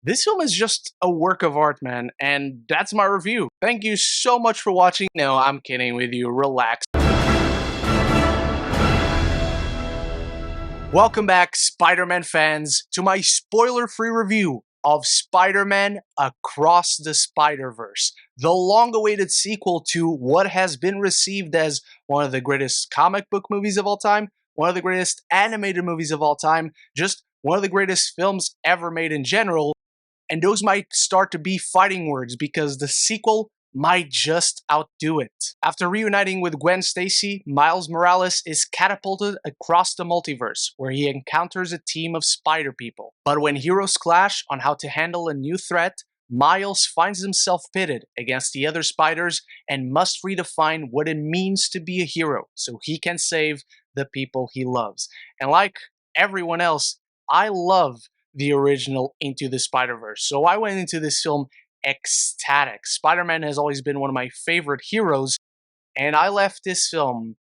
This film is just a work of art, man, and that's my review. Thank you so much for watching. No, I'm kidding with you. Relax. Welcome back, Spider-Man fans, to my spoiler-free review of Spider-Man Across the Spider-Verse, the long-awaited sequel to what has been received as one of the greatest comic book movies of all time, one of the greatest animated movies of all time, just one of the greatest films ever made in general. And those might start to be fighting words because the sequel might just outdo it. After reuniting with Gwen Stacy, Miles Morales is catapulted across the multiverse, where he encounters a team of spider people. But when heroes clash on how to handle a new threat, Miles finds himself pitted against the other spiders and must redefine what it means to be a hero so he can save the people he loves. And like everyone else, I love the original Into the Spider-Verse. So I went into this film ecstatic. Spider-Man has always been one of my favorite heroes, and I left this film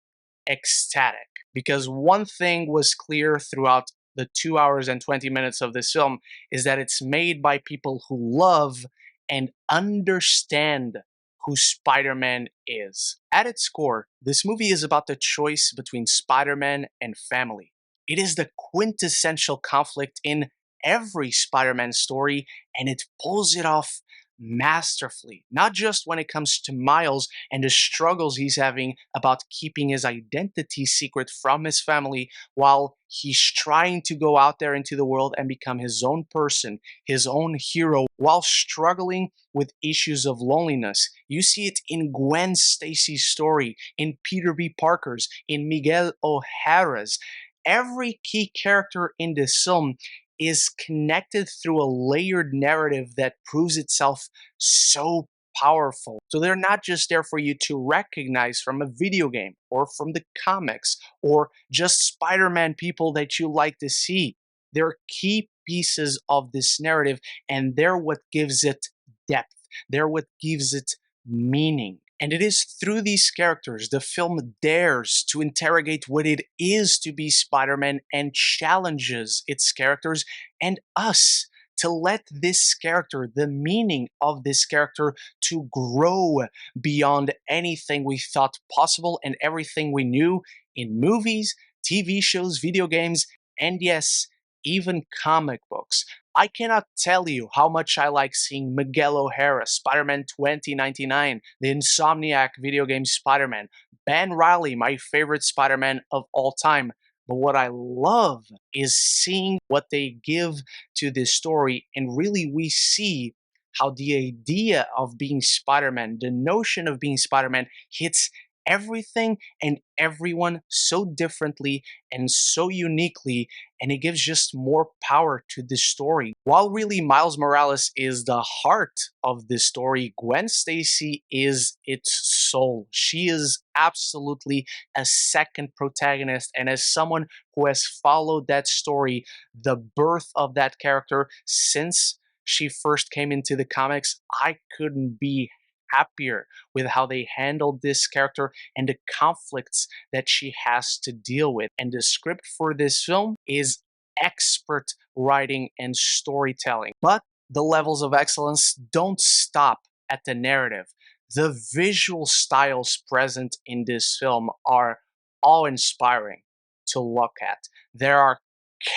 ecstatic because one thing was clear throughout the 2 hours and 20 minutes of this film is that it's made by people who love and understand who Spider-Man is. At its core, this movie is about the choice between Spider-Man and family. It is the quintessential conflict in every Spider-Man story, and it pulls it off masterfully. Not just when it comes to Miles and the struggles he's having about keeping his identity secret from his family while he's trying to go out there into the world and become his own person, his own hero, while struggling with issues of loneliness. You see it in Gwen Stacy's story, in Peter B. Parker's, in Miguel O'Hara's. Every key character in this film is connected through a layered narrative that proves itself so powerful. So they're not just there for you to recognize from a video game or from the comics or just Spider-Man people that you like to see. They're key pieces of this narrative, and they're what gives it depth. They're what gives it meaning. And it is through these characters the film dares to interrogate what it is to be Spider-Man and challenges its characters and us to let this character, the meaning of this character, to grow beyond anything we thought possible and everything we knew in movies, TV shows, video games, and yes, even comic books. I cannot tell you how much I like seeing Miguel O'Hara, Spider-Man 2099, the Insomniac video game Spider-Man, Ben Reilly, my favorite Spider-Man of all time. But what I love is seeing what they give to this story, and really we see how the idea of being Spider-Man, the notion of being Spider-Man, hits everything and everyone so differently and so uniquely, and it gives just more power to this story. While really Miles Morales is the heart of this story, Gwen Stacy is its soul. She is absolutely a second protagonist, and as someone who has followed that story, the birth of that character since she first came into the comics, I couldn't be happier with how they handled this character and the conflicts that she has to deal with. And the script for this film is expert writing and storytelling. But the levels of excellence don't stop at the narrative. The visual styles present in this film are awe-inspiring to look at. There are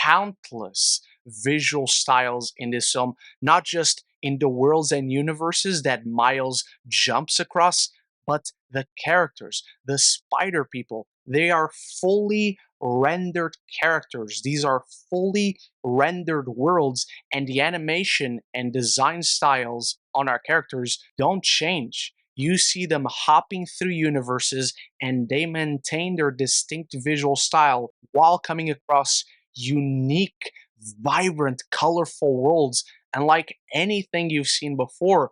countless visual styles in this film, not just in the worlds and universes that Miles jumps across, but the characters, the spider people, they are fully rendered characters. These are fully rendered worlds, and the animation and design styles on our characters don't change. You see them hopping through universes, and they maintain their distinct visual style while coming across unique, vibrant, colorful worlds unlike anything you've seen before.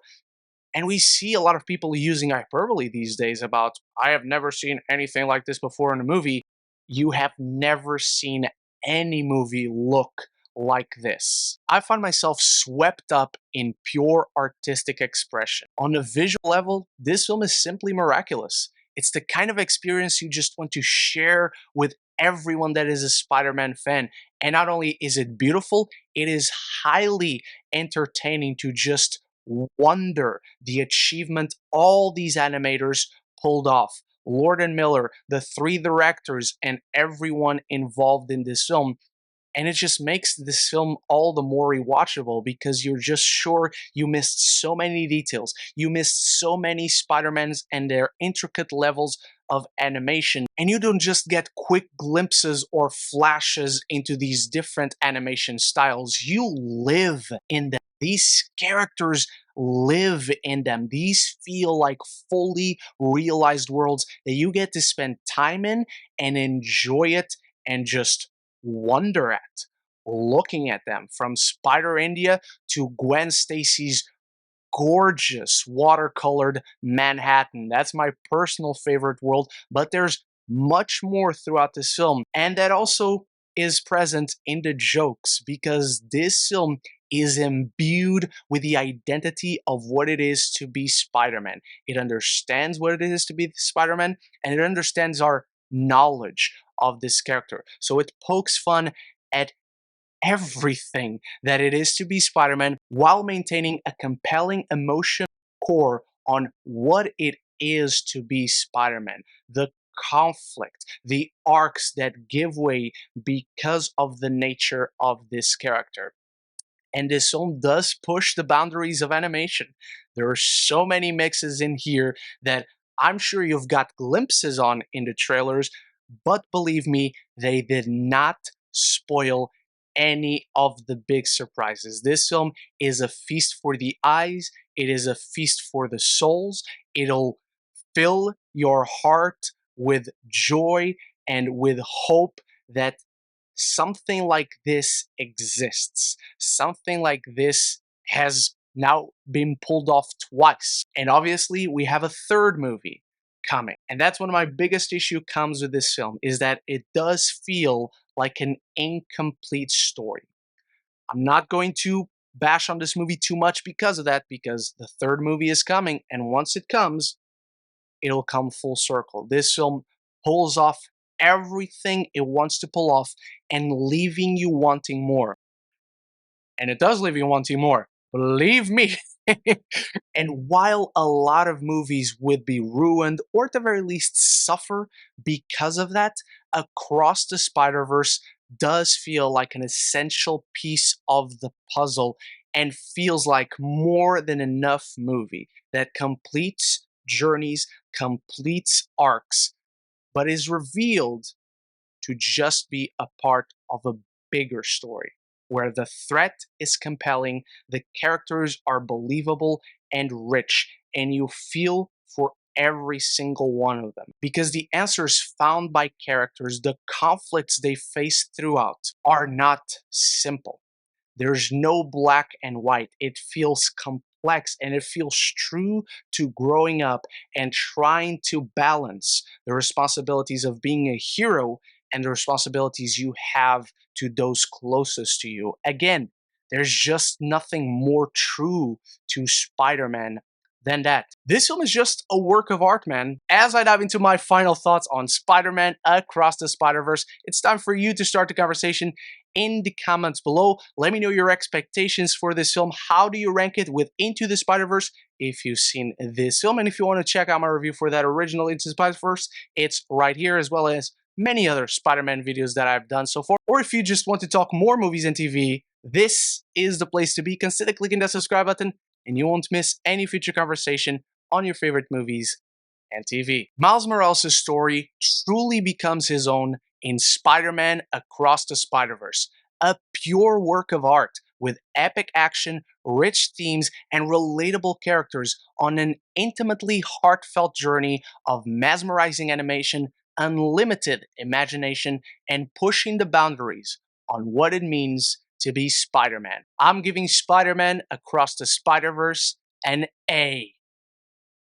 And we see a lot of people using hyperbole these days about, I have never seen anything like this before in a movie. You have never seen any movie look like this. I find myself swept up in pure artistic expression. On a visual level, this film is simply miraculous. It's the kind of experience you just want to share with everyone that is a Spider-Man fan. And not only is it beautiful, it is highly entertaining to just wonder the achievement all these animators pulled off. Lord and Miller, the three directors, and everyone involved in this film. And it just makes this film all the more rewatchable because you're just sure you missed so many details. You missed so many Spider-Mans and their intricate levels of animation. And you don't just get quick glimpses or flashes into these different animation styles. You live in them. These characters live in them. These feel like fully realized worlds that you get to spend time in and enjoy it and just wonder at looking at them, from Spider India to Gwen Stacy's gorgeous watercolored Manhattan. That's my personal favorite world, but there's much more throughout this film, and that also is present in the jokes because this film is imbued with the identity of what it is to be Spider-Man. It understands what it is to be Spider-Man, and it understands our knowledge of this character. So it pokes fun at everything that it is to be Spider-Man while maintaining a compelling emotional core on what it is to be Spider-Man. The conflict, the arcs that give way because of the nature of this character. And this film does push the boundaries of animation. There are so many mixes in here that I'm sure you've got glimpses on in the trailers, but believe me, they did not spoil any of the big surprises. This film is a feast for the eyes, it is a feast for the souls. It'll fill your heart with joy and with hope that something like this exists. Something like this has now been pulled off twice. And obviously, we have a third movie coming. And that's one of my biggest issue comes with this film, is that it does feel like an incomplete story. I'm not going to bash on this movie too much because of that, because the third movie is coming, and once it comes, it'll come full circle. This film pulls off everything it wants to pull off and leaving you wanting more. And it does leave you wanting more. Believe me. And while a lot of movies would be ruined or at the very least suffer because of that, Across the Spider-Verse does feel like an essential piece of the puzzle and feels like more than enough movie that completes journeys, completes arcs, but is revealed to just be a part of a bigger story where the threat is compelling, the characters are believable and rich, and you feel for every single one of them. Because the answers found by characters, the conflicts they face throughout, are not simple. There's no black and white. It feels complex and it feels true to growing up and trying to balance the responsibilities of being a hero and the responsibilities you have to those closest to you. Again, there's just nothing more true to Spider-Man than that. This film is just a work of art, man. As I dive into my final thoughts on Spider-Man Across the Spider-Verse, it's time for you to start the conversation in the comments below. Let me know your expectations for this film. How do you rank it with Into the Spider-Verse if you've seen this film? And if you want to check out my review for that original Into the Spider-Verse, it's right here, as well as many other Spider-Man videos that I've done so far. Or if you just want to talk more movies and TV, this is the place to be. Consider clicking that subscribe button and you won't miss any future conversation on your favorite movies and TV. Miles Morales' story truly becomes his own in Spider-Man Across the Spider-Verse, a pure work of art with epic action, rich themes, and relatable characters on an intimately heartfelt journey of mesmerizing animation, unlimited imagination, and pushing the boundaries on what it means to be Spider-Man. I'm giving Spider-Man Across the Spider-Verse an A.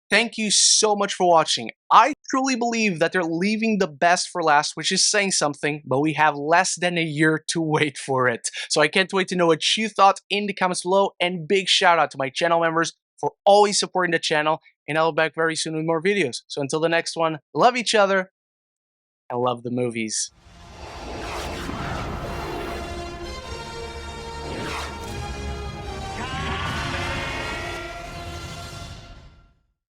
Thank you so much for watching. I truly believe that they're leaving the best for last, which is saying something, but we have less than a year to wait for it. So I can't wait to know what you thought in the comments below, and big shout out to my channel members for always supporting the channel, and I'll be back very soon with more videos. So until the next one, love each other and love the movies.